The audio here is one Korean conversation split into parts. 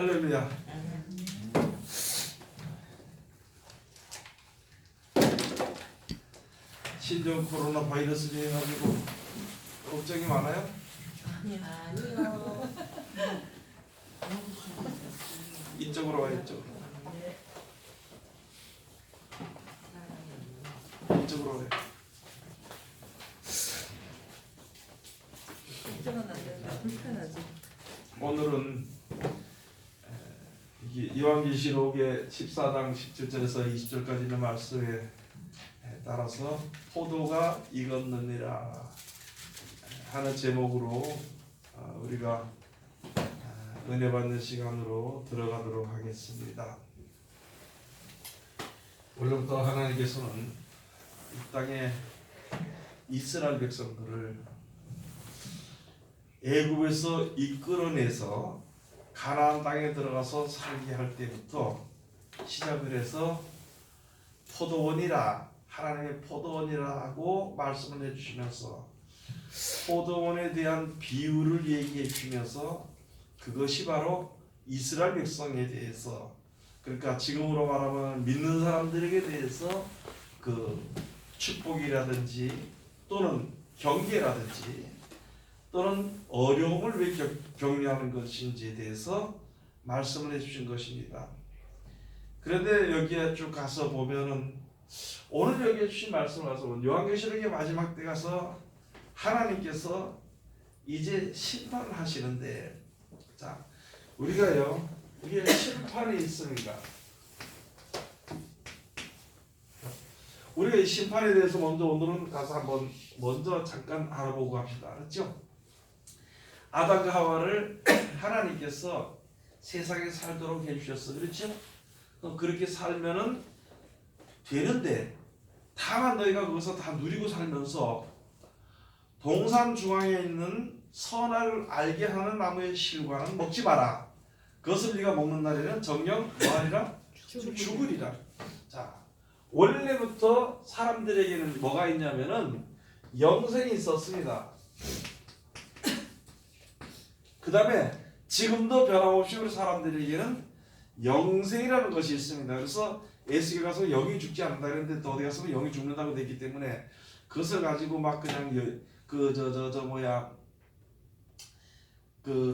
할렐루야. 신종 코로나 바이러스 유행해가지고 걱정이 많아요? 아니요. 이쪽으로 와, 이쪽으로. 이쪽으로 와. 이쪽은 안 된다. 불편하지. 오늘은 요한계시록의 14장 17절에서 20절까지 있는 말씀에 따라서 포도가 익었느니라 하는 제목으로 우리가 은혜 받는 시간으로 들어가도록 하겠습니다. 원래부터 하나님께서는 이 땅에 이스라엘 백성들을 애굽에서 이끌어내서 가나안 땅에 들어가서 살게 할 때부터 시작을 해서 포도원이라, 하나님의 포도원이라고 말씀을 해주시면서 포도원에 대한 비유를 얘기해 주면서 그것이 바로 이스라엘 백성에 대해서, 그러니까 지금으로 말하면 믿는 사람들에게 대해서 그 축복이라든지 또는 경계라든지 또는 어려움을 왜 격려하는 것인지에 대해서 말씀을 해주신 것입니다. 그런데 여기에 쭉 가서 보면은 오늘 여기에 주신 말씀을 가서 요한계시록의 마지막 때 가서 하나님께서 이제 심판을 하시는데, 자, 우리가요, 이게 심판이 있습니다. 우리가 이 심판에 대해서 먼저 오늘은 가서 한번 먼저 잠깐 알아보고 합시다. 그렇죠? 아담과 하와를 하나님께서 세상에 살도록 해주셨어. 그렇죠? 그렇게 살면은 되는데, 다만 너희가 거기서 다 누리고 살면서 동산 중앙에 있는 선악을 알게 하는 나무의 실과는 먹지 마라. 그것을 네가 먹는 날에는 정녕 뭐하리라? 죽으리라. 자, 원래부터 사람들에게는 뭐가 있냐면은 영생이 있었습니다. 그 다음에 지금도 변함없이 우리 사람들에게는 영생이라는 것이 있습니다. 그래서 에스겔 가서 영이 죽지 않는다 그랬는데 또 어디 가서 영이 죽는다고 되기 때문에 그것을 가지고 막 그냥 그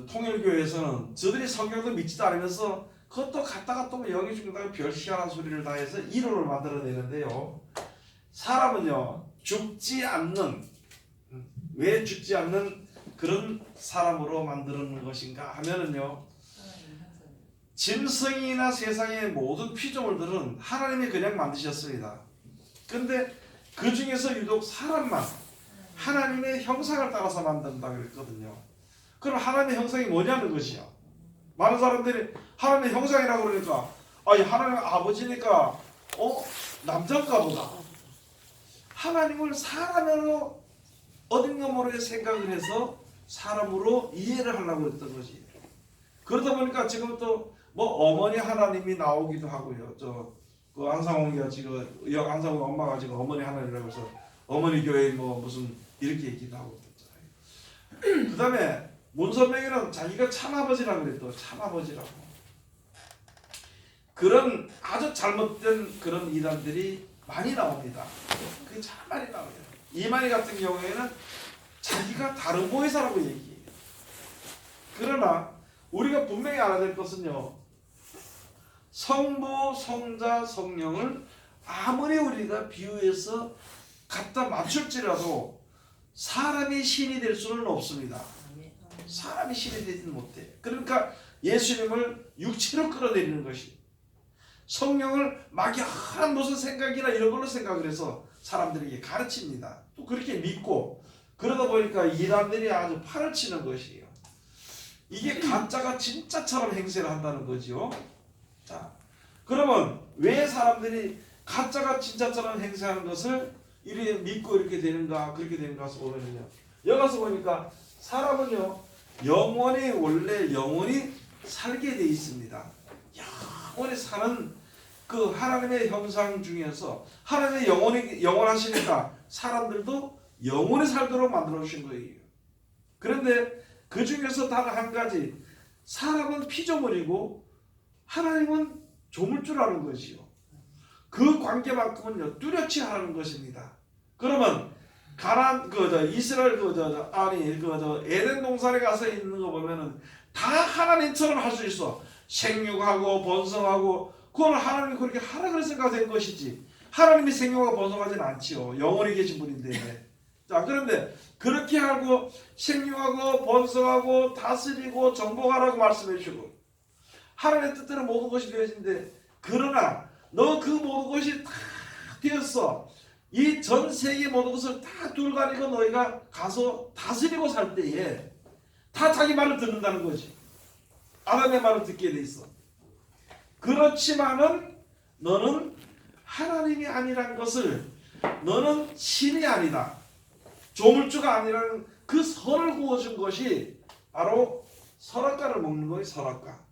통일교회에서는 저들이 성경도 믿지도 않으면서 그것도 갖다가 또 영이 죽는다고 별시하는 소리를 다 해서 이론을 만들어내는데요. 사람은요, 죽지 않는, 왜 죽지 않는 그런 사람으로 만드는 것인가 하면은요, 짐승이나 세상의 모든 피조물들은 하나님이 그냥 만드셨습니다. 근데 그 중에서 유독 사람만 하나님의 형상을 따라서 만든다 그랬거든요. 그럼 하나님의 형상이 뭐냐는 것이요. 많은 사람들이 하나님의 형상이라고 그러니까, 아니 하나님 아버지니까 남자인가 보다. 하나님을 사람으로 어딘가 모르게 생각을 해서 사람으로 이해를 하려고 했던 것이. 그러다 보니까 지금 또 뭐 어머니 하나님이 나오기도 하고요. 그 안상홍이가 지금 안상홍 엄마가 지금 어머니 하나님이라고 해서 어머니 교회 뭐 무슨 이렇게 얘기도 하고 그랬잖아요. 그 다음에 문선명이는 자기가 참아버지라고 그랬더. 참아버지라고. 그런 아주 잘못된 그런 이단들이 많이 나옵니다. 그게 참 많이 나와요. 이만희 같은 경우에는 자기가 다른 보혜사라고 얘기해요. 그러나 우리가 분명히 알아야 될 것은요, 성부, 성자, 성령을 아무리 우리가 비유해서 갖다 맞출지라도 사람이 신이 될 수는 없습니다. 사람이 신이 되지는 못해. 그러니까 예수님을 육체로 끌어내리는 것이, 성령을 막연한 무슨 생각이나 이런 걸로 생각을 해서 사람들에게 가르칩니다. 또 그렇게 믿고, 그러다 보니까 이단들이 아주 판을 치는 것이에요. 이게 가짜가 진짜처럼 행세를 한다는 거지요. 자, 그러면 왜 사람들이 가짜가 진짜처럼 행세하는 것을 이렇게 믿고 이렇게 되는가, 그렇게 되는가 해서 보면요, 여기 가서 보니까 사람은요, 원래 영원히 살게 돼 있습니다. 영원히 사는 그 하나님의 형상 중에서 하나님의 영원하시니까 사람들도 영원히 살도록 만들어 주신 거예요. 그런데 그 중에서 단 한 가지, 사람은 피조물이고 하나님은 조물주라는 것이요. 그 관계만큼은요 뚜렷이 하는 것입니다. 그러면 이스라엘 에덴 동산에 가서 있는 거 보면은 다 하나님처럼 할 수 있어. 생육하고 번성하고 그건 하나님이 그렇게 하라 그래서 된 것이지. 하나님이 생육하고 번성하지는 않지요. 영원히 계신 분인데. 자, 그런데 그렇게 하고 생육하고 번성하고 다스리고 정복하라고 말씀해 주고 하나님의 뜻대로 모든 것이 되어진데, 그러나 너 그 모든 것이 다 되었어. 이 전 세계 모든 것을 다 둘다니고 너희가 가서 다스리고 살 때에 다 자기 말을 듣는다는 거지. 아담의 말을 듣게 돼 있어. 그렇지만은 너는 하나님이 아니란 것을, 너는 신이 아니다, 조물주가 아니라는 그 선을 구워준 것이 바로 선악과를 먹는 거예요. 선악과.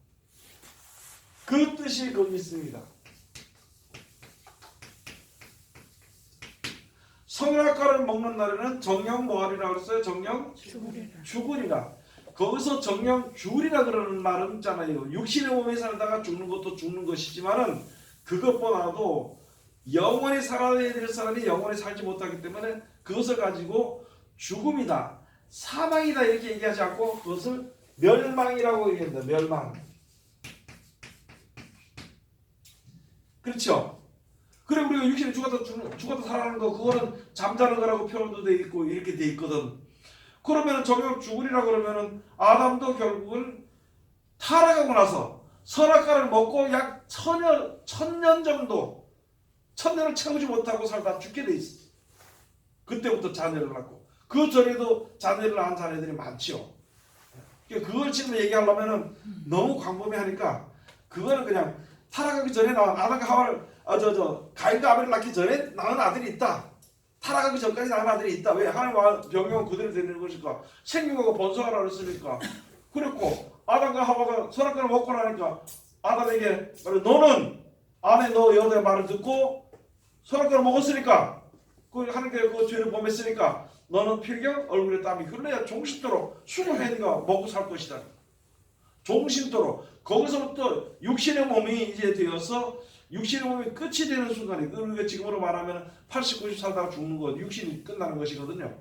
그 뜻이 거기 있습니다. 선악과를 먹는 날에는 정령 뭐하리라 그랬어요? 정령 죽으리라. 거기서 정령 죽으리라 그러는 말은 있잖아요. 육신의 몸에 살다가 죽는 것도 죽는 것이지만은 그것보다도 영원히 살아야 될 사람이 영원히 살지 못하기 때문에 그것을 가지고 죽음이다, 사망이다 이렇게 얘기하지 않고 그것을 멸망이라고 얘기합니다. 멸망. 그렇죠? 그래, 우리가 육신에 죽었다 살아나는 거, 그거는 잠자는 거라고 표현도 돼 있고 이렇게 돼 있거든. 그러면은 정령 죽으리라 그러면은 아담도 결국은 타락하고 나서 선악과를 먹고 약 1000년 정도, 1000년을 채우지 못하고 살다 죽게 돼 있어. 그때부터 자녀를 낳고, 그 전에도 자녀를 낳은 자녀들이 많지요. 그걸 지금 얘기하려면은 너무 광범위하니까 그거는 그냥 타락하기 전에 낳은 아담과 하와를 가인과 아벨을 낳기 전에 낳은 아들이 있다. 타락하기 전까지 낳은 아들이 있다. 왜? 하나님과 병영은 그대로 되는 것일까? 생육하고 번성하라 그랬으니까. 그랬고 아담과 하와가 선악과를 먹고 나니까 아담에게 너는 아내 너 여자의 말을 듣고 선악과를 먹었으니까, 하나님께 그 죄를 범했으니까 너는 필경 얼굴에 땀이 흘러야 종신토록 수고해니까 먹고 살 것이다. 종신토록. 거기서부터 육신의 몸이 이제 되어서 육신의 몸이 끝이 되는 순간이, 우리가 지금으로 말하면 80, 90 살다가 죽는 것, 육신이 끝나는 것이거든요.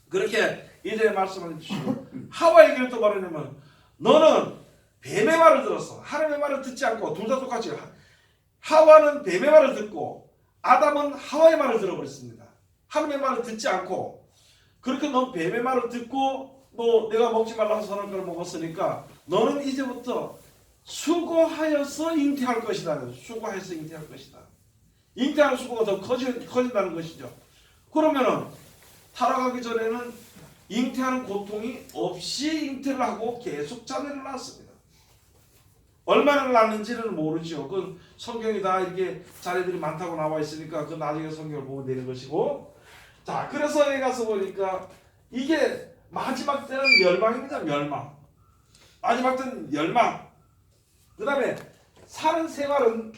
그렇게 이제 말씀해 주시고 하와에게는 또 말하냐면 너는 뱀의 말을 들었어. 하나님의 말을 듣지 않고, 둘 다 똑같이 하와는 뱀의 말을 듣고 아담은 하와의 말을 들어버렸습니다. 하나님의 말을 듣지 않고, 그렇게 넌 뱀의 말을 듣고 내가 먹지 말라고 선악과를 먹었으니까 너는 이제부터 수고하여서 잉태할 것이다. 수고해서 잉태할 것이다. 잉태하는 수고가 더 커진다는 것이죠. 그러면은 타락하기 전에는 잉태하는 고통이 없이 잉태를 하고 계속 자녀를 낳았습니다. 얼마나 낳는지는 모르죠. 그건 성경이 다 이렇게 자녀들이 많다고 나와 있으니까 그 나중에 성경을 보면 되는 것이고. 자, 그래서 여기 가서 보니까 이게 마지막 때는 멸망입니다. 멸망. 마지막 때는 멸망. 그 다음에 사는 생활은,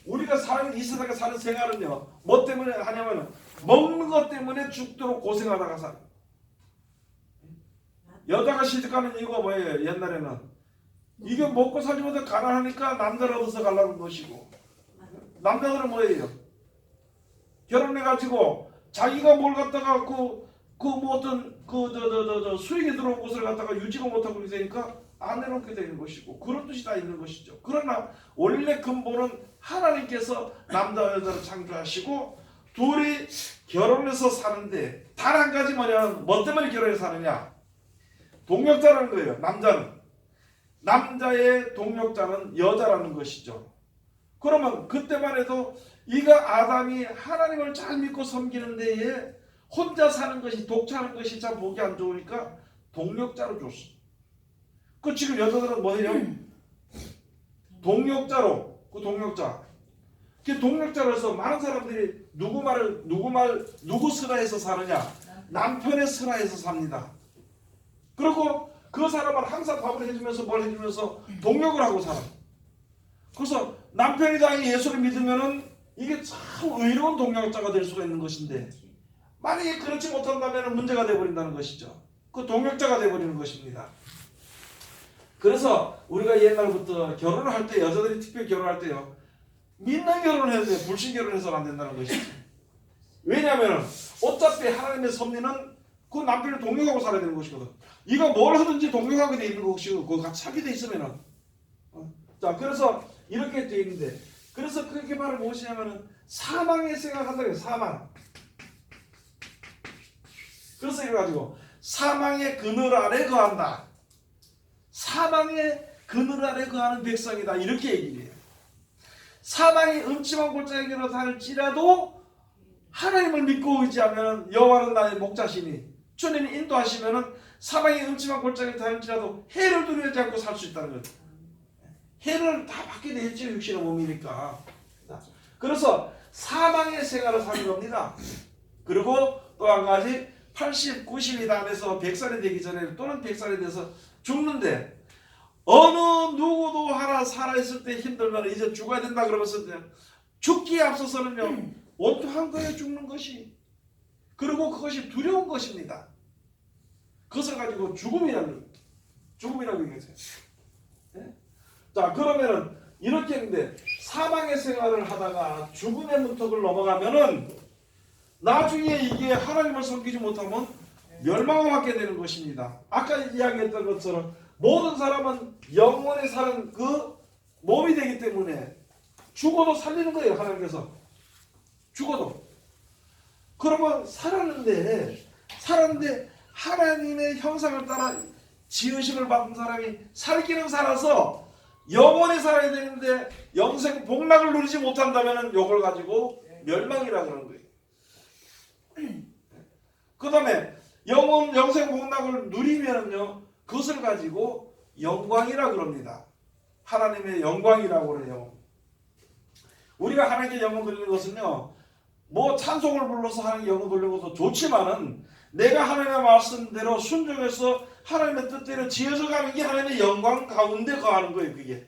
우리가 이 세상에 사는 생활은요, 뭐 때문에 하냐면 먹는 것 때문에 죽도록 고생하다가 사. 여자가 시집가는 이유가 뭐예요? 옛날에는 이게 먹고 살지 못해 가난하니까 남자를 얻어서 가려는 것이고, 남자들은 뭐예요? 결혼해가지고 자기가 뭘 갖다가 수익이 들어온 곳을 갖다가 유지가 못하고 그렇게 되니까 안 내놓게 되는 것이고, 그런 뜻이 다 있는 것이죠. 그러나 원래 근본은 하나님께서 남자와 여자를 창조하시고 둘이 결혼해서 사는데, 단 한 가지 뭐냐면 뭐 때문에 결혼해서 사느냐? 동력자라는 거예요. 남자의 동력자는 여자라는 것이죠. 그러면 그때만 해도 이가 아담이 하나님을 잘 믿고 섬기는 데에 혼자 사는 것이, 독차하는 것이 참 보기 안 좋으니까 동력자로 줬어. 그 지금 여자들은 뭐예요? 동력자로, 그 동력자. 그 동력자로서 많은 사람들이 누구 슬하에서 사느냐? 남편의 슬하에서 삽니다. 그리고 그 사람은 항상 밥을 해주면서 뭘 해주면서 동력을 하고 살아. 그래서 남편이 당연히 예수를 믿으면은 이게 참 의로운 동력자가 될 수가 있는 것인데, 만약에 그렇지 못한다면 문제가 되어버린다는 것이죠. 그 동역자가 되어버리는 것입니다. 그래서 우리가 옛날부터 결혼을 할 때, 여자들이 특별히 결혼할 때요, 믿는 결혼을 해야 돼요. 불신 결혼해서는 안 된다는 것이죠. 왜냐하면 어차피 하나님의 섭리는 그 남편을 동역하고 살아야 되는 것이거든. 이거 뭘 하든지 동역하게 돼 있는 것이고, 그거 같이 살게 돼 있으면은. 자, 그래서 이렇게 돼 있는데, 그래서 그렇게 말을 무엇이냐면은 사망의 생각한다고 해요. 사망. 그래서 이래가지고 사망의 그늘 아래 거한다. 사망의 그늘 아래 거하는 백성이다. 이렇게 얘기를 해요. 사망의 음침한 골짜기로 살지라도 하나님을 믿고 의지하면 여호와는 나의 목자시니 주님이 인도하시면은 사망의 음침한 골짜기로 살지라도 해를 두려워하지 않고 살 수 있다는 거죠. 해를 다 받게 되겠죠. 육신의 몸이니까. 그래서 사망의 생활을 사는 겁니다. 그리고 또 한 가지 80, 90이 다음에서 100살이 되기 전에 또는 100살이 돼서 죽는데 어느 누구도 하나 살아있을 때 힘들면 이제 죽어야 된다 그러면서 죽기에 앞서서는요 원통한 거예요. 죽는 것이. 그리고 그것이 두려운 것입니다. 그것을 가지고 죽음이라고 얘기하세요. 네? 자, 그러면은 이렇게 했는데 사망의 생활을 하다가 죽음의 문턱을 넘어가면은 나중에 이게 하나님을 섬기지 못하면 멸망을 받게 되는 것입니다. 아까 이야기했던 것처럼 모든 사람은 영원히 사는 그 몸이 되기 때문에 죽어도 살리는 거예요. 하나님께서. 죽어도. 그러면 살았는데 하나님의 형상을 따라 지으심을 받은 사람이 살기는 살아서 영원히 살아야 되는데 영생 복락을 누리지 못한다면 이걸 가지고 멸망이라 그러는 거예요. 그 다음에 영생 복락을 누리면요 그것을 가지고 영광이라 그럽니다. 하나님의 영광이라고 그래요. 우리가 하나님께 영광 돌리는 것은요 뭐 찬송을 불러서 하나님께 영광 돌리는 것도 좋지만은 내가 하나님의 말씀대로 순종해서 하나님의 뜻대로 지어져 가는 게 하나님의 영광 가운데 거하는 거예요.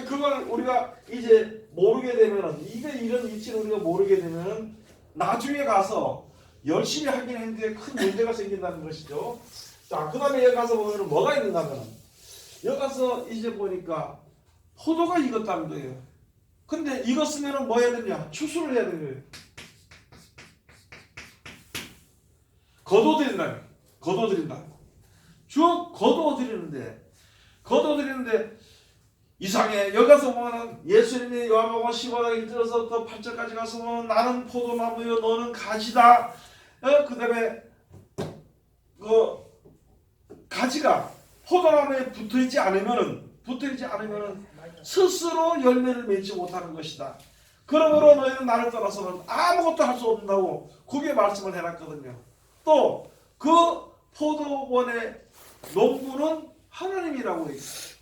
그걸 우리가 이제 모르게 되면은 이런 이치를 우리가 모르게 되면은 나중에 가서 열심히 하긴 했는데 큰 문제가 생긴다는 것이죠. 자, 그 다음에 여기 가서 보면 뭐가 있는가 하면 여기 가서 이제 보니까 포도가 익었다는 거예요. 근데 익었으면 뭐 해야 되냐? 추수를 해야 되는 거예요. 거둬들인다. 쭉 거둬들이는데 이상해. 여기 가서 보면 예수님이 요한복음 15장 1절에서부터 8절까지 가서 보면 나는 포도나무요 너는 가지다. 그 다음에 그 가지가 포도나무에 붙어있지 않으면은 스스로 열매를 맺지 못하는 것이다. 그러므로 너희는 나를 떠나서는 아무것도 할 수 없다고 그게 말씀을 해놨거든요. 또 그 포도원의 농부는 하나님이라고 했어요.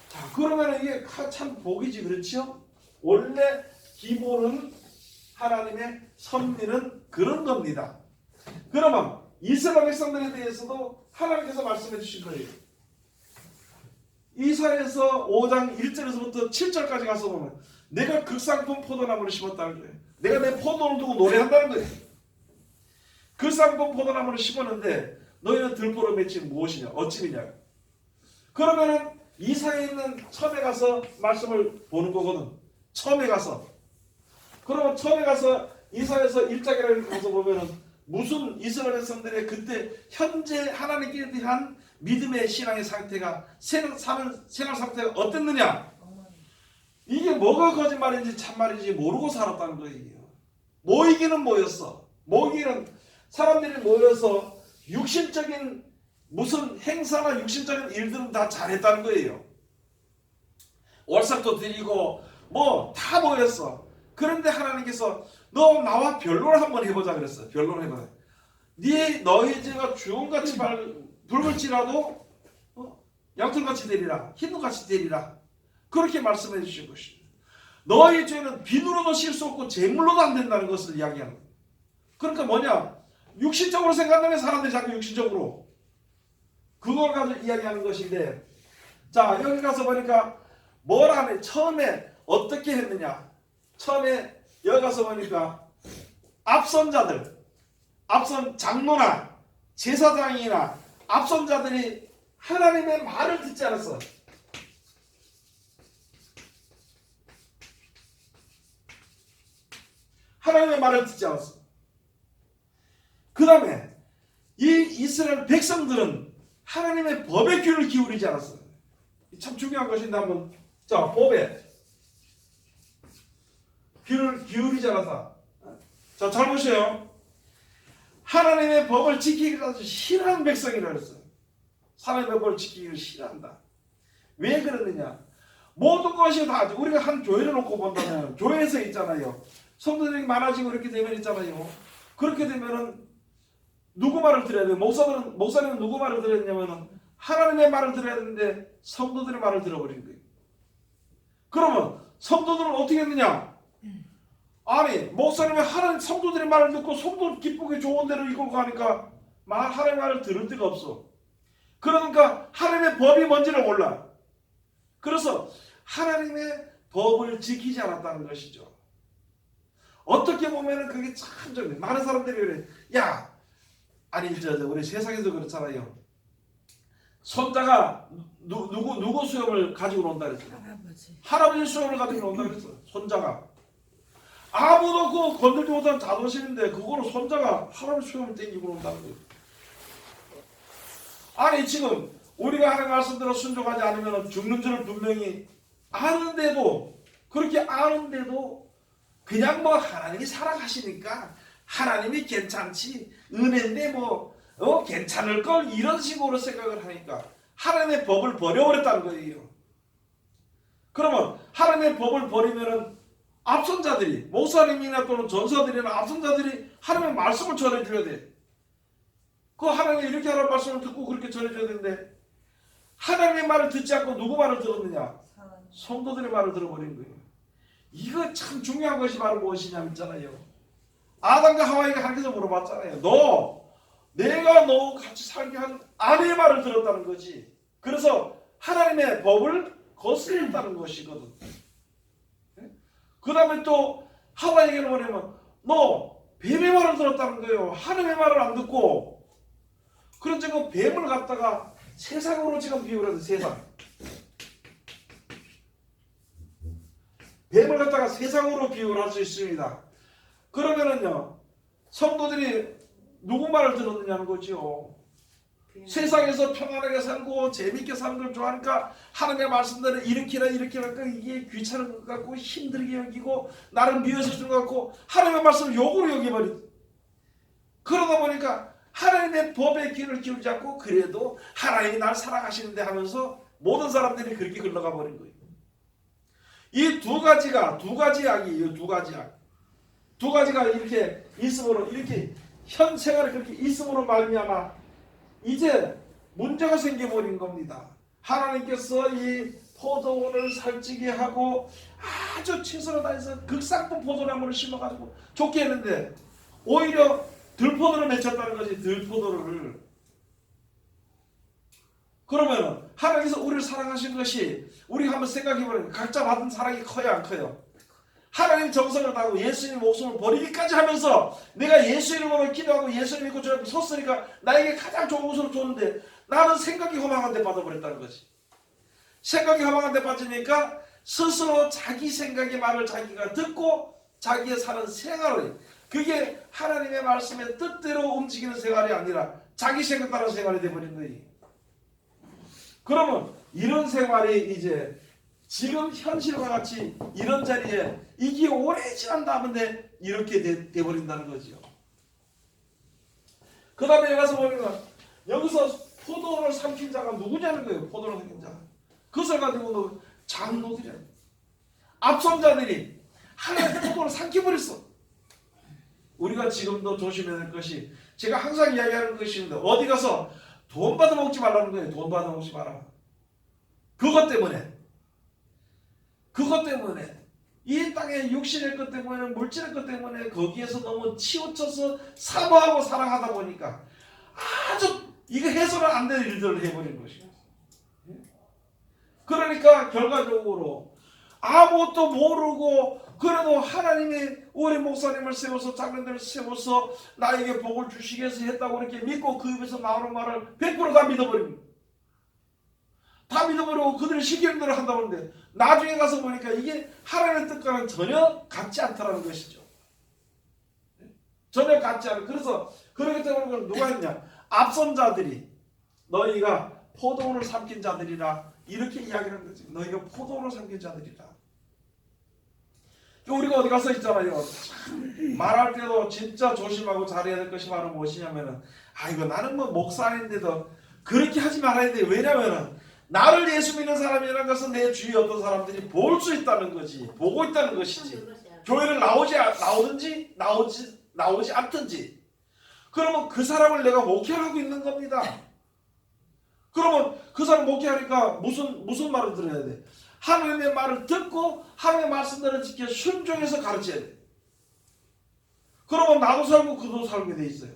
자, 그러면 이게 참 복이지, 그렇죠? 원래 기본은 하나님의 섭리는 그런 겁니다. 그러면 이스라엘 백성들에 대해서도 하나님께서 말씀해 주신 거예요. 이사야서 5장 1절에서부터 7절까지 가서 보면 내가 극상품 포도나무를 심었다는 거예요. 내가 내 포도를 두고 노래한다는 거예요. 극상품 포도나무를 심었는데 너희는 들보로 맺힌 무엇이냐? 어찌미냐? 그러면은 이사야에 있는 처음에 가서 말씀을 보는 거거든. 처음에 가서. 그러면 처음에 가서 이사야서 1장에 가서 보면은 무슨 이스라엘 백성들의 그때 현재 하나님께 대한 믿음의 신앙의 상태가 생활 상태가 어땠느냐? 이게 뭐가 거짓말인지 참말인지 모르고 살았다는 거예요. 모이기는 모였어. 모이기는 사람들이 모여서 육신적인 무슨 행사나 육신적인 일들은 다 잘했다는 거예요. 월삭도 드리고 뭐 다 모였어. 그런데 하나님께서 너 나와 변론을 한번 해보자 그랬어요. 변론을 해보자. 너희 죄가 주홍같이 붉을지라도 양털같이 되리라. 흰눈같이 되리라. 그렇게 말씀해 주신 것입니다. 너희 죄는 비누로도 실 수 없고 제물로도 안 된다는 것을 이야기하는 거예요. 그러니까 뭐냐? 육신적으로 생각하는 사람들이 자꾸 육신적으로 그걸 가지고 이야기하는 것인데, 자, 여기 가서 보니까 뭐라 하면 처음에 어떻게 했느냐? 처음에 여기 가서 보니까 앞선 자들, 앞선 장로나 제사장이나 앞선 자들이 하나님의 말을 듣지 않았어. 하나님의 말을 듣지 않았어. 그 다음에 이 이스라엘 백성들은 하나님의 법에 귀를 기울이지 않았어. 참 중요한 것인데 한번 자 법에 귀를 기울이지 않았다. 자 잘 보세요. 하나님의 법을 지키기를 아주 싫어하는 백성이라 그랬어요. 하나님의 법을 지키기를 싫어한다. 왜 그러느냐? 모든 것이 다 우리가 한 교회를 놓고 본다면 교회에서 있잖아요. 성도들이 많아지고 이렇게 되면 있잖아요. 그렇게 되면은 누구 말을 들어야 돼요? 목사님은 누구 말을 들어야 되냐면은 하나님의 말을 들어야 되는데 성도들의 말을 들어버린 거예요. 그러면 성도들은 어떻게 했느냐? 아니 목사님의 하나님 성도들의 말을 듣고 성도 기쁘게 좋은 대로 이끌고 가니까 하나님의 말을 들을 데가 없어. 그러니까 하나님의 법이 뭔지를 몰라. 그래서 하나님의 법을 지키지 않았다는 것이죠. 어떻게 보면은 그게 참 좀 많은 사람들이 그래. 야, 아니 우리 세상에서 그렇잖아요. 손자가 누구 수염을 가지고 논다 그랬어. 할아버지 수염을 가지고 논다 그랬어. 손자가 아무도 그거 건들지 못한 자존심인데 그거로 손자가 할아버지 수염을 땡기고 논다는 거예요. 아니 지금 우리가 하는 말씀대로 순종하지 않으면 죽는 줄을 분명히 아는데도 그렇게 아는데도 그냥 뭐 하나님이 사랑하시니까 하나님이 괜찮지 은혜인데 뭐 괜찮을 걸 이런 식으로 생각을 하니까 하나님의 법을 버려버렸다는 거예요. 그러면 하나님의 법을 버리면은 앞선 자들이 목사님이나 또는 전사들이나 앞선 자들이 하나님의 말씀을 전해줘야 돼. 그 하나님이 이렇게 하라는 말씀을 듣고 그렇게 전해줘야 되는데 하나님의 말을 듣지 않고 누구 말을 들었느냐? 성도들의 말을 들어버린 거예요. 이거 참 중요한 것이 바로 무엇이냐면 있잖아요. 아담과 하와이가 하나님께서 물어봤잖아요. 내가 너 같이 살게 한 아내의 말을 들었다는 거지. 그래서 하나님의 법을 거스렸다는 것이거든. 그 다음에 또 하와이에게는 뭐냐면 너 뱀의 말을 들었다는 거예요. 하나님의 말을 안 듣고. 그래서 지금 뱀을 갖다가 세상으로 지금 비유를 해서 세상. 뱀을 갖다가 세상으로 비유를 할 수 있습니다. 그러면은요, 성도들이 누구 말을 들었느냐는 거죠. 세상에서 평안하게 살고 재밌게 사는 걸 좋아하니까 하나님의 말씀대로 이렇게 하니까 이게 귀찮은 것 같고 힘들게 여기고 나를 미워서 주는 것 같고 하나님의 말씀을 욕으로 여겨버린. 그러다 보니까 하나님의 법에 귀를 기울이지 않고 그래도 하나님이 날 사랑하시는데 하면서 모든 사람들이 그렇게 흘러가 버린 거예요. 이 두 가지 약이에요. 두 가지가 이렇게 있음으로 이렇게 현 생활에 그렇게 있음으로 말미암아 이제 문제가 생겨버린 겁니다. 하나님께서 이 포도원을 살찌게 하고 아주 최선을 다해서 극상품 포도나무를 심어가지고 좋게 했는데 오히려 들포도를 맺혔다는 거지. 들포도를. 그러면 하나님께서 우리를 사랑하신 것이 우리가 한번 생각해보면 각자 받은 사랑이 커요 안 커요? 하나님 정성을 다하고 예수님 목숨을 버리기까지 하면서 내가 예수 이름으로 기도하고 예수 믿고 저 앞에 섰으니까 나에게 가장 좋은 것으로 줬는데 나는 생각이 허망한 데 빠져버렸다는 거지. 생각이 허망한 데 빠지니까 스스로 자기 생각의 말을 자기가 듣고 자기의 사는 생활을 그게 하나님의 말씀의 뜻대로 움직이는 생활이 아니라 자기 생각 따라 생활이 돼버린 거예요. 그러면 이런 생활이 이제 지금 현실과 같이 이런 자리에 이게 오래 지난 다음에 이렇게 돼버린다는 거죠. 그 다음에 가서 보면 여기서 포도를 삼킨 자가 누구냐는 거예요. 포도를 삼킨 자가. 그것을 가지고 장로들이야. 앞선 자들이 하나님의 포도를 삼켜버렸어. 우리가 지금도 조심해야 될 것이 제가 항상 이야기하는 것인데 어디 가서 돈 받아 먹지 말라는 거예요. 돈 받아 먹지 마라. 그것 때문에 이 땅의 육신의 것 때문에 물질의 것 때문에 거기에서 너무 치우쳐서 사모하고 사랑하다 보니까 아주 이거 해서는 안 되는 일들을 해버린 것이에요. 그러니까 결과적으로 아무것도 모르고 그래도 하나님이 우리 목사님을 세워서 장로들을 세워서 나에게 복을 주시기 위해서 했다고 이렇게 믿고 그 입에서 나오는 말을 100%다 믿어버립니다. 다 믿어버리고 그들이 시키는 대로 한다고 하는데 나중에 가서 보니까 이게 하나님의 뜻과는 전혀 같지 않다는 것이죠. 전혀 같지 않아요. 그래서 그렇기 때문에 누가 했냐? 앞선 자들이 너희가 포도원을 삼킨 자들이라 이렇게 이야기하는 거지. 너희가 포도원을 삼킨 자들이라. 우리가 어디 가서 있잖아요. 참 말할 때도 진짜 조심하고 잘해야 될 것이 바로 무엇이냐면은 이거 나는 뭐 목사인데도 그렇게 하지 말아야 돼. 왜냐면은 나를 예수 믿는 사람이라는 것은 내 주위에 어떤 사람들이 볼 수 있다는 거지. 보고 있다는 것이지. 교회를 나오지 않든지. 그러면 그 사람을 내가 목회하고 있는 겁니다. 그러면 그 사람 목회하니까 무슨 말을 들어야 돼? 하나님의 말을 듣고 하나님의 말씀대로 지켜 순종해서 가르쳐야 돼. 그러면 나도 살고 그도 살게 돼 있어요.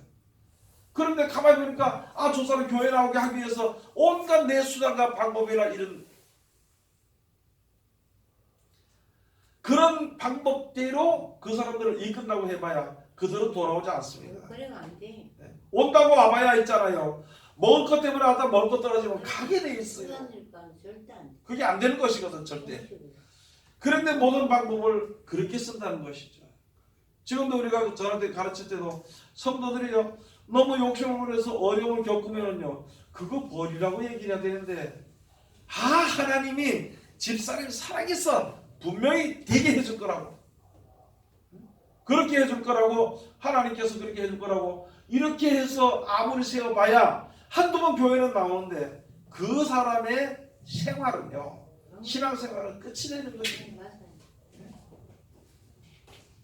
그런데 가만히 보니까 저 사람 교회 나오게 하기 위해서 온갖 내 수단과 방법이나 이런 그런 방법대로 그 사람들을 이끈다고 해봐야 그들은 돌아오지 않습니다. 그래가 안 돼. 온다고 와봐야 있잖아요. 먹을 것 때문에 하다 먹을 것 떨어지면 가게 돼 있어요. 절대 안 돼. 그게 안 되는 것이거든 절대. 그런데 모든 방법을 그렇게 쓴다는 것이죠. 지금도 우리가 저한테 가르칠 때도 성도들이요 너무 욕심을 해서 어려움을 겪으면요 그거 버리라고 얘기를 해야 되는데 하나님이 집사님 살아계서 분명히 되게 해줄 거라고 그렇게 해줄 거라고 하나님께서 그렇게 해줄 거라고 이렇게 해서 아무리 세워봐야 한두 번 교회는 나오는데 그 사람의 생활은요 신앙생활은 끝이 되는 거죠.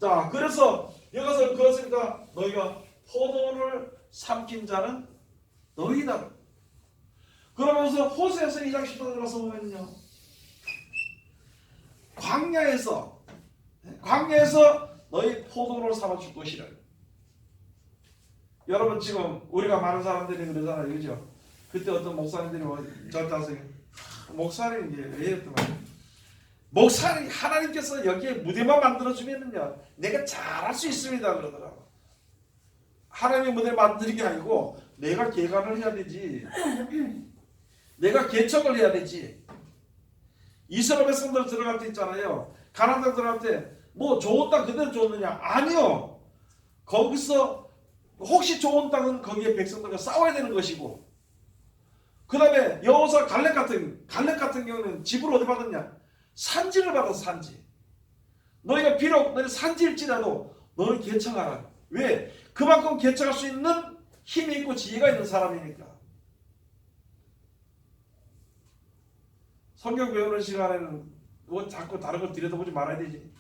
자 그래서 여기서 그렇습니까? 너희가 포도원을 삼킨 자는 너희다. 그러면서 호세아서 2장 10절 들어가서 보면요 광야에서 너희 포도원을 삼아줄 것이라. 여러분 지금 우리가 많은 사람들이 그러잖아요, 그죠? 그때 어떤 목사님들이 저한테 하세요. 목사님 이제 왜 이랬더만 목사님 하나님께서 여기에 무대만 만들어주면은요 내가 잘할 수 있습니다 그러더라고. 하나님의 무대 만드는 게 아니고 내가 개간을 해야 되지. 내가 개척을 해야 되지. 이스라엘 백성들 들어갈 때 있잖아요. 가나안 땅 들어갈 때 뭐 좋은 땅 그대로 줬느냐? 아니요. 거기서 혹시 좋은 땅은 거기에 백성들과 싸워야 되는 것이고 그 다음에 여호사 갈렙 같은 경우는 집을 어디 받았냐? 산지를 받았어. 산지. 너희가 비록 너희 산지일지라도 너는 개척하라. 왜? 그만큼 개척할 수 있는 힘이 있고 지혜가 있는 사람이니까. 성경 배우는 시간에는 뭐 자꾸 다른 걸 들여다보지 말아야 되지.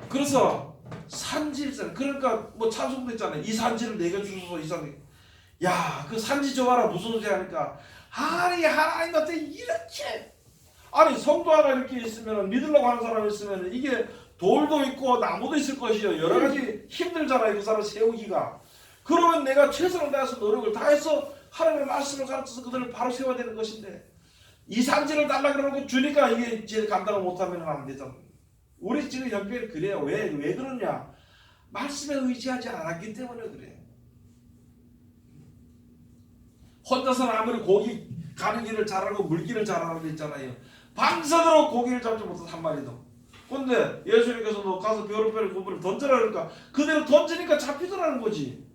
그래서 산지일잖아요. 그러니까 뭐 찬송도 있잖아요. 이 산지를 내게 주소서. 이 산지. 야, 그 산지 줘봐라. 무슨 소리 하니까 하나님한테 이렇게 성도 하나 이렇게 있으면 믿으려고 하는 사람이 있으면 이게 돌도 있고 나무도 있을 것이요. 여러 가지 힘들잖아요. 그 사람 세우기가. 그러면 내가 최선을 다해서 노력을 다해서 하나님의 말씀을 가르쳐서 그들을 바로 세워야 되는 것인데 이 산지를 달라 그러고 주니까 이게 제일 감당을 못하면 안 되잖아. 우리 지금 연결이 그래요. 왜 그러냐? 말씀에 의지하지 않았기 때문에 그래요. 혼자서는 아무리 고기 가는 길을 잘하고 물길을 잘하는 데 있잖아요. 밤새도록 고기를 잡지 못해서 한 마리도. 근데 예수님께서 너 가서 벼룩배를 고기를 던져라 그러니까 그대로 던지니까 잡히더라는 거지.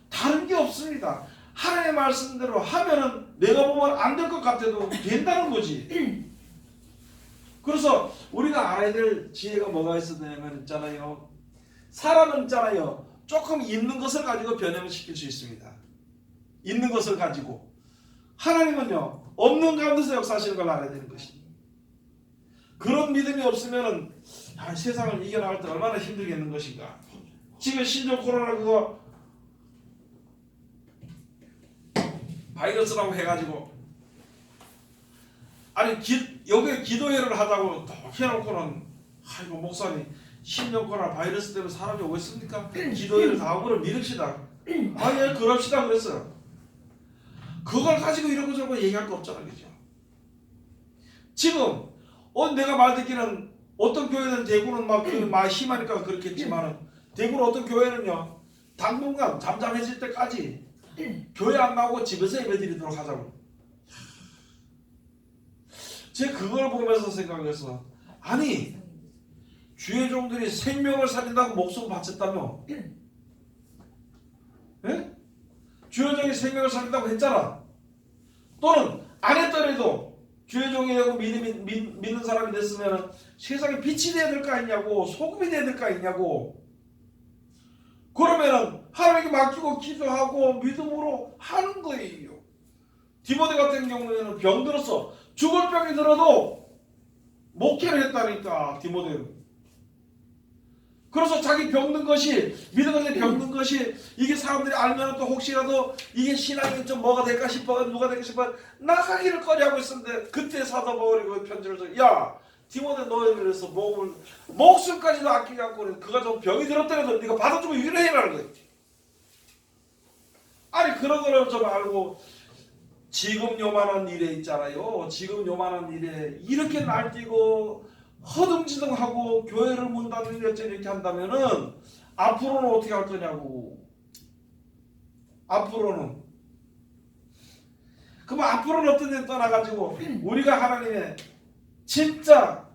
다른 게 없습니다. 하나님의 말씀대로 하면은 내가 보면 안 될 것 같아도 된다는 거지. 그래서 우리가 알아야 될 지혜가 뭐가 있었냐면 있잖아요. 사람은 있잖아요. 조금 있는 것을 가지고 변형을 시킬 수 있습니다. 있는 것을 가지고. 하나님은요. 없는 가운데서 역사하시는 걸 알아야 되는 것입니다. 그런 믿음이 없으면은 세상을 이겨나갈 때 얼마나 힘들겠는 것인가. 지금 신종 코로나 그거 바이러스라고 해가지고 여기에 기도회를 하자고 해놓고는 아이고 목사님 신종 코로나 바이러스 때문에 사람이 오겠습니까? 기도회를 다 하고 믿읍시다. 예 그럽시다 그랬어요. 그걸 가지고 이러고 저러고 얘기할 거 없잖아, 그죠? 지금 내가 말 듣기는 어떤 교회는 대구는 막 심하니까 그렇겠지만은 대구는 어떤 교회는요 당분간 잠잠해질 때까지 교회 안 나오고 집에서 예배드리도록 하자고. 제가 그걸 보면서 생각해서 아니 주의 종들이 생명을 살린다고 목숨 바쳤다며? 예? 주의 종이 생명을 살린다고 했잖아. 또는 안 했더라도 주의 종이 되고 믿는 사람이 됐으면 세상에 빛이 돼야 될 거 아니냐고, 소금이 돼야 될 거 아니냐고. 그러면은 하나님께 맡기고 기도하고 믿음으로 하는 거예요. 디모데 같은 경우에는 병들었어. 죽을 병이 들어도 목회를 했다니까, 디모데는. 그래서 자기 병든 것이, 믿음을 병든 것이, 이게 사람들이 알면 또 혹시라도 이게 신앙이 좀 뭐가 될까 싶어, 누가 될까 싶어, 나가기를 꺼려하고 있었는데, 그때 사도 바울이 편지를 써, 야, 디모데 너에 그래서 목숨까지도 아끼지 않고, 그가 좀 병이 들었더라도 네가 받아주고 위로해라는 거야. 아니, 그런 거를 좀 알고, 지금 요만한 일에 있잖아요. 지금 요만한 일에 이렇게 날뛰고 허둥지둥하고 교회를 문 닫는 이렇게 한다면은 앞으로는 어떻게 할 거냐고. 앞으로는. 그럼 앞으로는 어떤 데 떠나가지고 우리가 하나님의 진짜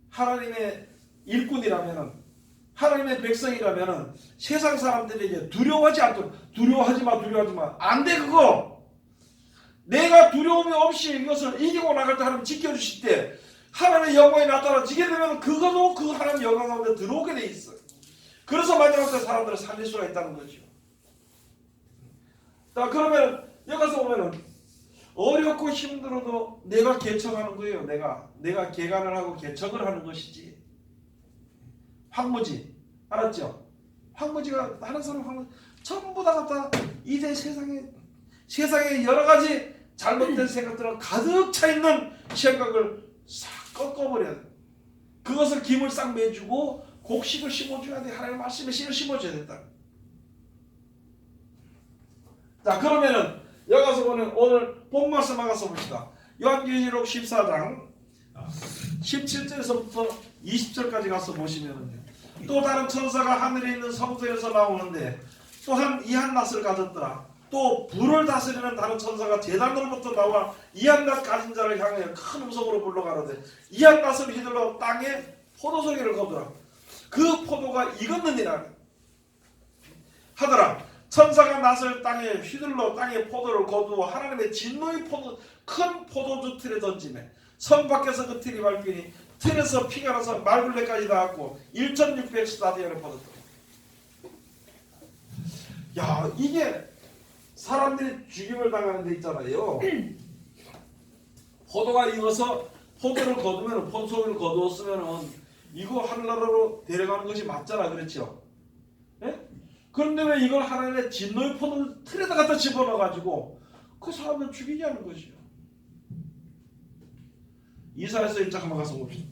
하나님의 일꾼이라면은, 하나님의 백성이라면은 세상 사람들에게 두려워하지 않도록, 두려워하지 마. 안 돼, 그거. 내가 두려움이 없이 이것을 이기고 나갈 때 하나님 지켜주실 때 하나님의 영광이 나타나지게 되면 그것도 그 하나님의 영광 가운데 들어오게 돼 있어요. 그래서 마지막 때 사람들을 살릴 수가 있다는 거죠. 자, 그러면 여기 가서 보면은 어렵고 힘들어도 내가 개척하는 거예요. 내가 개간을 하고 개척을 하는 것이지. 황무지 알았죠? 황무지가 하는 사람 전부 다 갖다 이제 세상에 여러 가지 잘못된 생각들은 가득 차 있는 생각을 싹 꺾어버려야 돼. 그것을 김을 싹 매주고 곡식을 심어줘야 돼. 하나님의 말씀에 씨를 심어줘야 된다. 자, 그러면은 여기 가서 보는 오늘 본 말씀 가서 봅시다. 요한계시록 14장 17절에서부터 20절까지 가서 보시면은요. 또 다른 천사가 하늘에 있는 성소에서 나오는데 또한 이한낫을 가졌더라. 또 불을 다스리는 다른 천사가 제단으로부터 나와 이한낫 가진 자를 향하여 큰 음성으로 불러가로되 이한낫을 휘둘러 땅에 포도송이를 거두라. 그 포도가 익었느니라 하더라. 천사가 낫을 땅에 휘둘러 땅에 포도를 거두어 하나님의 진노의 큰 포도주 틀에 던지매 성 밖에서 그 틀이 밟히니 틀에서 피가 나서 말굴레까지 닿았고 1600스타디언을 퍼졌다. 야, 이게 사람들이 죽임을 당하는 데 있잖아요. 포도가 익어서 포도를 거두면, 포도송이를 거두었으면 이거 하늘나라로 데려가는 것이 맞잖아, 그렇죠? 예? 그런데 왜 이걸 하나님의 진노의 포도를 틀에다 갖다 집어넣어가지고 그 사람을 죽이냐는 것이요. 이사야서 1장 한번 가서 봅시다.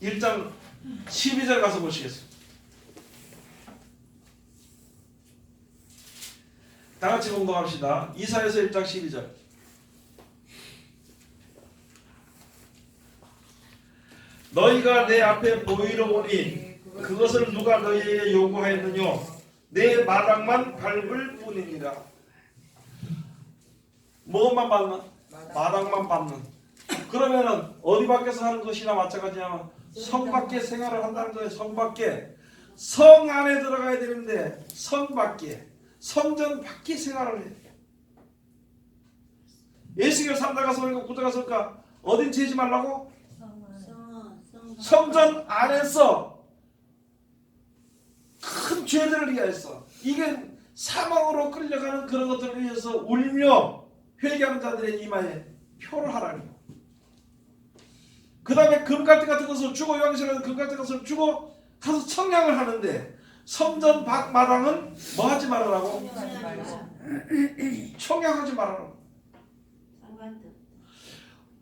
(1장 12절) 가서 보시겠습니다. 다 같이 공동합시다. 이사야서 1장 12절. 너희가 내 앞에 보이러 오니 그것을 누가 너희에게 요구하였느냐? 내 마당만 밟을 뿐이니라. 뭐만 밟는? 마당만 밟는. 그러면은 어디 밖에서 하는 것이나 마찬가지냐면 성 밖에 생활을 한다는 거예요. 성 밖에. 성 안에 들어가야 되는데 성 밖에, 성전 밖에 생활을 해요. 예수님을 산다가 서울까 구자가 서울까 어딘 재지 말라고? 성전 안에서 큰 죄들을 위하여서, 이게 사망으로 끌려가는 그런 것들을 위해서 울며 회개하는 자들의 이마에 표를 하라니. 그 다음에 금갈대 같은 것을 주고, 요한계시록에서 금갈대 같은 것을 주고 가서 청량을 하는데 성전 밖 마당은 뭐 하지 말아라고? 청량하지 말아라고.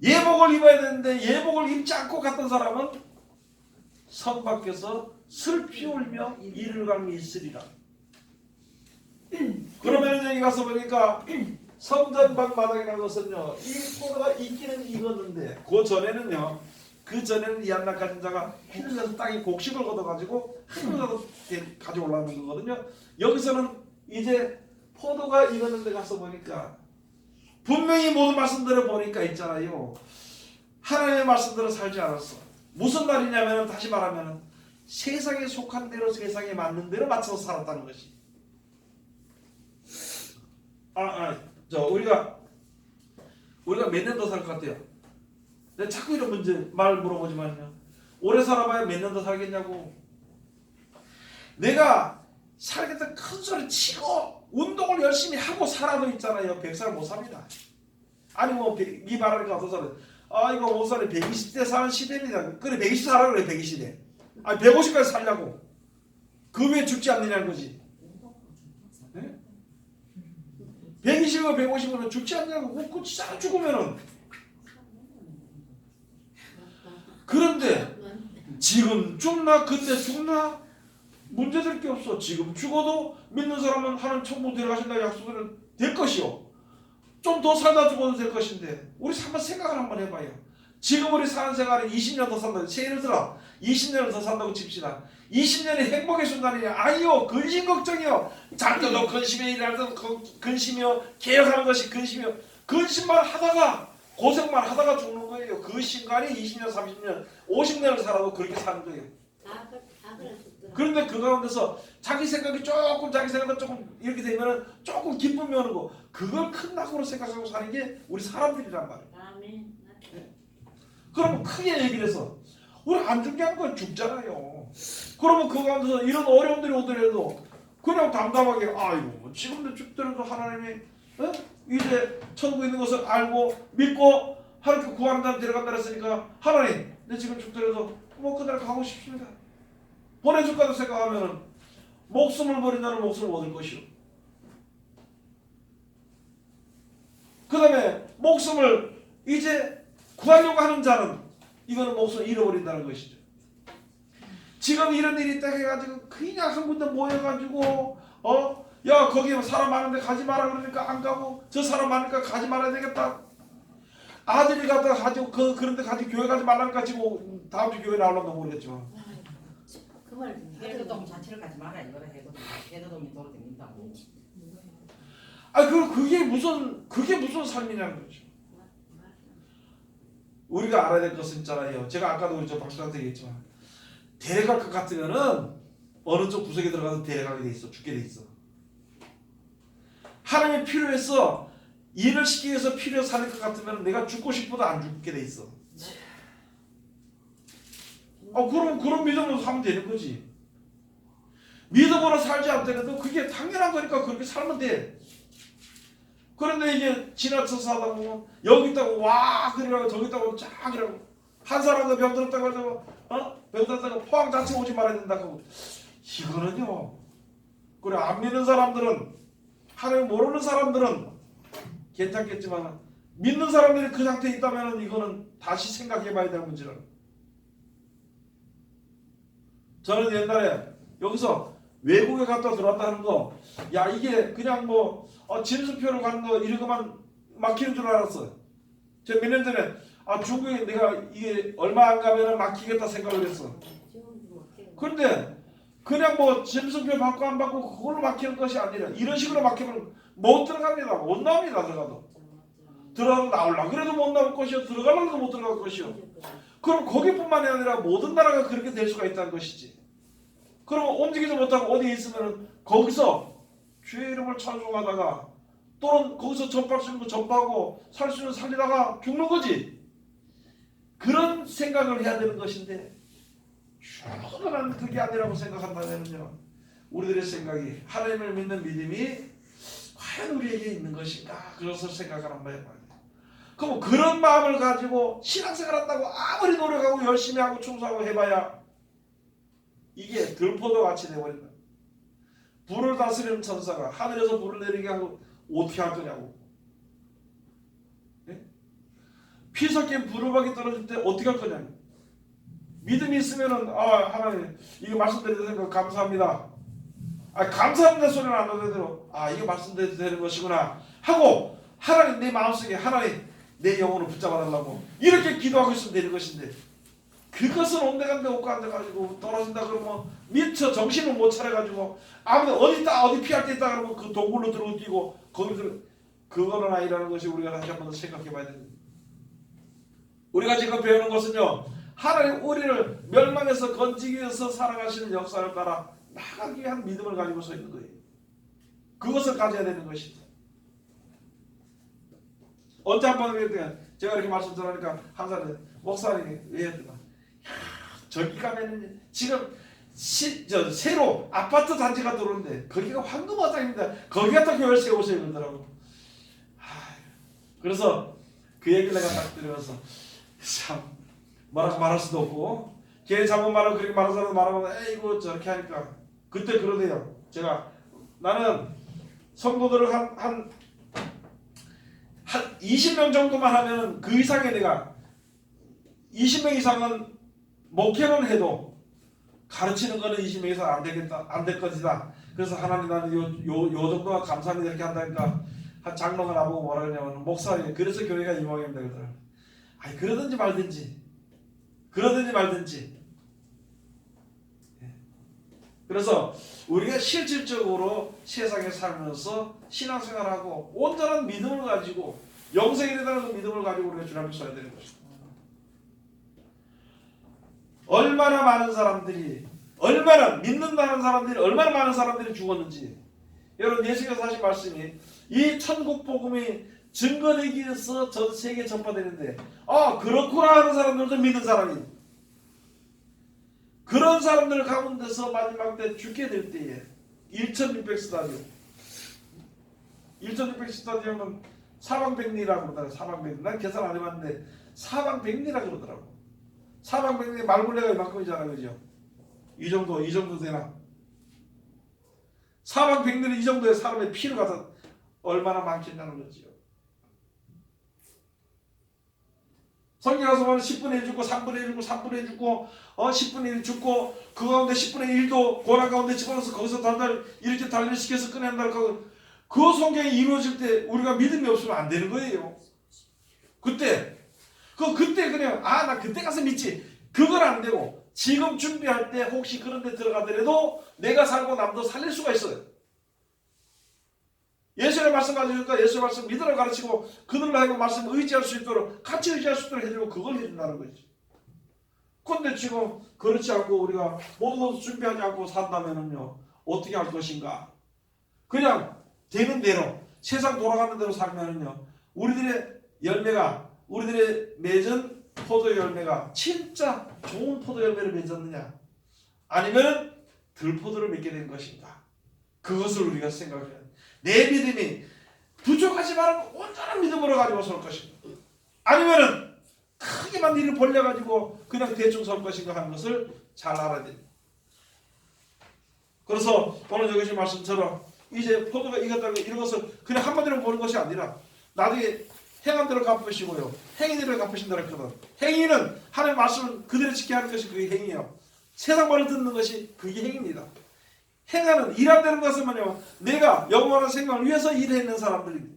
예복을 입어야 되는데 예복을 입지 않고 갔던 사람은 성 밖에서 슬피 울며 이를 감이 있으리라. 그러면 여기 가서 보니까 성전방 마당이라는 것은요, 이 포도가 있기는 익었는데 그 전에는요, 그 전에는 이한나 가진 자가 흘려서 땅에 곡식을 걷어가지고 흘려서 가지고 올라오는 거거든요. 여기서는 이제 포도가 익었는데 가서 보니까 분명히 모든 말씀들을 보니까 있잖아요. 하나님의 말씀대로 살지 않았어. 무슨 말이냐면 다시 말하면 세상에 속한 대로 세상에 맞는 대로 맞춰서 살았다는 것이. 우리가 몇 년 더 살 것 같아요? 내가 자꾸 이런 문제 말 물어보지만요. 오래 살아봐야 몇 년 더 살겠냐고. 내가 살겠다 큰 소리 치고 운동을 열심히 하고 살아도 있잖아요. 100살 못 삽니다. 아니 뭐 이 말하니까 어떤 사람 이거 못 살아 120대 사는 시대입니다. 그래 120 살아 그래 120대. 아니 150까지 살려고. 그 왜 죽지 않느냐는 거지. 네? 120이면 150이면 죽지 않냐고. 그 진짜 죽으면은. 그런데 지금 죽나 그때 죽나 문제될 게 없어. 지금 죽어도 믿는 사람은 하나님 천국 들어가신다 약속을 될 것이요. 좀 더 살다 죽어도 될 것인데 우리 한번 생각을 한번 해봐요. 지금 우리 사는 생활은 20년 더 산다. 예를 들어 20년을 더 산다고 칩시다. 20년이 행복의 순간이냐? 아니요. 근심 걱정이요. 잘 때도 근심에 일하던 근심이요. 개혁하는 것이 근심이요. 근심만 하다가 고생만 하다가 죽는 거예요. 그 순간이 20년, 30년, 50년을 살아도 그렇게 사는 거예요. 그런데 그 가운데서 자기 생각이 조금 이렇게 되면은 조금 기쁨이 오는 거, 그걸 큰 낙으로 생각하고 사는 게 우리 사람들이란 말이에요. 그러면 크게 얘기를 해서 우리 안 중요한 건 죽잖아요. 그러면 그 가운데서 이런 어려움들이 오더라도 그냥 담담하게 아이고 지금도 죽더라도 하나님이 이제 천국에 있는 것을 알고 믿고 하나님께 구하는 자는 데려간다 했으니까 하나님 내 지금 죽더라도 뭐 그날 가고 싶습니다. 보내줄 거다 생각하면은 목숨을 버린 자는 목숨을 얻을 것이요. 그 다음에 목숨을 이제 구하려고 하는 자는 이거는 목숨을 잃어버린다는 것이죠. 지금 이런 일이 있다 해가지고 그냥 한 군데 모여가지고 야 거기 사람 많은데 가지 마라 그러니까 안 가고 저 사람 많으니까 가지 말아야 되겠다. 아들이 갔다가 가지고 그런데 가지고 교회 가지 말라니까 지금 다음 주 교회 나오려면 모르겠지만 해도동 자체를 가지 마라 이거라. 해도동이 돌아다닌다고. 그게 무슨 삶이냐는 거죠. 우리가 알아야 될 것은 있잖아요. 제가 아까도 저 박수한테 얘기했지만 데려갈 것 같으면은 어느 쪽 구석에 들어가서 데려가게 돼 있어. 죽게 돼 있어. 하나님이 필요해서 일을 시키기 위해서 필요해서 사는 것 같으면 내가 죽고 싶어도 안 죽게 돼 있어. 그럼 그런 믿음으로 사면 되는 거지. 믿음으로 살지 않더라도 그게 당연한 거니까 그렇게 살면 돼. 그런데 이게 지나쳐서 하다 보면 여기 있다고 와 그러라고 저기 있다고 쫙 이라고 한 사람도 병 들었다고 해서 병 들었다고 포항 자체 오지 말아야 된다고. 이거는요. 그래 안 믿는 사람들은 하나님 모르는 사람들은 괜찮겠지만 믿는 사람들이 그 상태에 있다면 이거는 다시 생각해봐야 될 문제라는. 저는 옛날에 여기서 외국에 갔다 들어왔다 하는 거, 야 이게 그냥 뭐 진수표로 가는 거 이러고만 막히는 줄 알았어. 제가 몇 년 전에 중국에 내가 이게 얼마 안 가면 막히겠다 생각을 했어. 그런데 그냥 뭐 진수표 받고 안 받고 그걸로 막히는 것이 아니라 이런 식으로 막히면 못 들어갑니다. 못 나옵니다. 들어가도 나올라 그래도 못 나올 것이요. 들어가려도 못 들어갈 것이요. 그럼 거기뿐만이 아니라 모든 나라가 그렇게 될 수가 있다는 것이지. 그럼 움직이지 못하고 어디에 있으면 거기서 주의 이름을 찬송하다가 또는 거기서 전파할 수 있는 거 전파하고 살 수 있는 살리다가 죽는 거지. 그런 생각을 해야 되는 것인데 충분한 그게 아니라고 생각한다면요. 우리들의 생각이 하나님을 믿는 믿음이 과연 우리에게 있는 것인가 그것을 생각을 한번 해봐야 돼요. 그럼 그런 마음을 가지고 신앙생활 한다고 아무리 노력하고 열심히 하고 충성하고 해봐야 이게 들포도 같이 되어버린다. 불을 다스리는 천사가 하늘에서 불을 내리게 하고 어떻게 할 거냐고. 네? 피 섞인 부르박이 떨어질 때 어떻게 할 거냐고. 믿음이 있으면은 하나님 이거 말씀드려서 감사합니다. 감사합니다 소리는 안 하더라도 이거 말씀드려도 되는 것이구나 하고 하나님 내 마음속에 하나님 내 영혼을 붙잡아달라고 이렇게 기도하고 있으면 되는 것인데 그것은 온데간데 없고 앉아가지고 떨어진다 그러면 미처 정신을 못 차려가지고 아무데 어디 있다 어디 피할 데 있다 그러면 그 동굴로 들어오고 뛰고 거기서 그거는 아니라는 것이 우리가 다시 한 번 더 생각해 봐야 됩니다. 우리가 지금 배우는 것은요 하나님 우리를 멸망에서 건지기 위해서 살아가시는 역사를 따라 나가기 위한 믿음을 가지고 서 있는 거예요. 그것을 가져야 되는 것입니다. 언제 한번 그랬더니 제가 이렇게 말씀 들으니까 항상 목사님이 왜 했더니 저기 가면은 지금 새로 아파트 단지가 들어오는데 거기가 황금어장입니다. 거기 갖다 교회를 세우세요 그러더라고. 그래서 그 얘기를 내가 딱 들으면서 참 뭐라고 말할 수도 없고 걔 잘못 말하고 그렇게 말하는 사람 말하면 에이구 저렇게 하니까 그때 그러대요. 나는 성도들을 한 20명 정도만 하면 그 이상의 내가 20명 이상은 목회는 해도 가르치는 거는 20명 이상 안 되겠다 안 될 것이다. 그래서 하나님 나는 요 정도가 감사합니다 이렇게 한다니까 한 장로가 나보고 뭐라 그러냐면 목사님 그래서 교회가 이 모양입니다 그러더라고요. 그러든지 말든지 그래서 우리가 실질적으로 세상에 살면서 신앙생활하고 온전한 믿음을 가지고 영생에 대한 믿음을 가지고 우리가 주님 앞에 서야 되는 것입니다. 얼마나 많은 사람들이 얼마나 믿는다는 사람들이 얼마나 많은 사람들이 죽었는지 여러분 예수께서 하신 말씀이 이 천국 복음이 증거되기 위해서 전 세계에 전파되는데 그렇구나 하는 사람들도 믿는 사람이 그런 사람들 가운데서 마지막 때 죽게 될 때에 1600 스타디움 1600 스타디움은 사방백리라고 그러더라고요. 사방백리 난 계산 안 해봤는데 사방백리라고 그러더라고. 사방백리 말굴레가 이만큼이잖아 그죠? 이 정도 되나? 사방백리는 이 정도의 사람의 피를 갖다 얼마나 많겠냐는 거지요. 성경 가서 보면 10분의 1 죽고 3분의 1 죽고 3분의 1 죽고 10분의 1 죽고 그 가운데 10분의 1도 고난 가운데 집어넣어서 거기서 이렇게 단련시켜서 꺼낸다고 그 성경이 이루어질 때 우리가 믿음이 없으면 안 되는 거예요. 그때 그냥 나 그때 가서 믿지 그건 안 되고 지금 준비할 때 혹시 그런 데 들어가더라도 내가 살고 남도 살릴 수가 있어요. 예수의 말씀 가지니까 예수의 말씀 믿으라고 가르치고 그들로 하여금 말씀 의지할 수 있도록 같이 의지할 수 있도록 해주고 그걸 해준다는 거죠. 그런데 지금 그렇지 않고 우리가 모든 것을 준비하지 않고 산다면요 어떻게 할 것인가? 그냥 되는 대로 세상 돌아가는 대로 살면요 우리들의 맺은 포도 열매가 진짜 좋은 포도 열매를 맺었느냐 아니면 들포도를 맺게 된 것인가? 그것을 우리가 생각해야 내 믿음이 부족하지 말고 온전한 믿음으로 가지고 설 것인가 아니면은 크게만 일을 벌려가지고 그냥 대충 설 것인가 하는 것을 잘 알아야 됩니다. 그래서 오늘 여기 말씀처럼 이제 포도가 익었다는 이런 것을 그냥 한마디로 보는 것이 아니라 나중에 행한 대로 갚으시고요 행위대로 갚으신다 했거든. 행위는 하나님의 말씀을 그대로 지켜야 하는 것이 그게 행위예요. 세상 말을 듣는 것이 그게 행위입니다. 행하는 일한다는 것은요 내가 영원한 생명을 위해서 일하는 사람들입니다.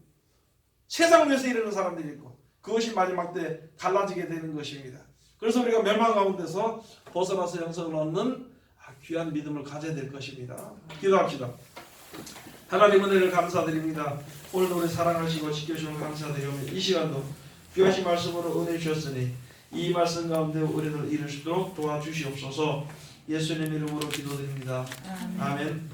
세상을 위해서 일하는 사람들이 있고 그것이 마지막 때 갈라지게 되는 것입니다. 그래서 우리가 멸망 가운데서 벗어나서 영생을 얻는 귀한 믿음을 가져야 될 것입니다. 기도합시다. 하나님 은혜를 감사드립니다. 오늘도 우리 사랑하시고 지켜주시면 감사드리며 이 시간도 귀하신 말씀으로 은혜 주셨으니 이 말씀 가운데 우리를 이룰 수 있도록 도와주시옵소서. 예수님 이름으로 기도드립니다. 아멘.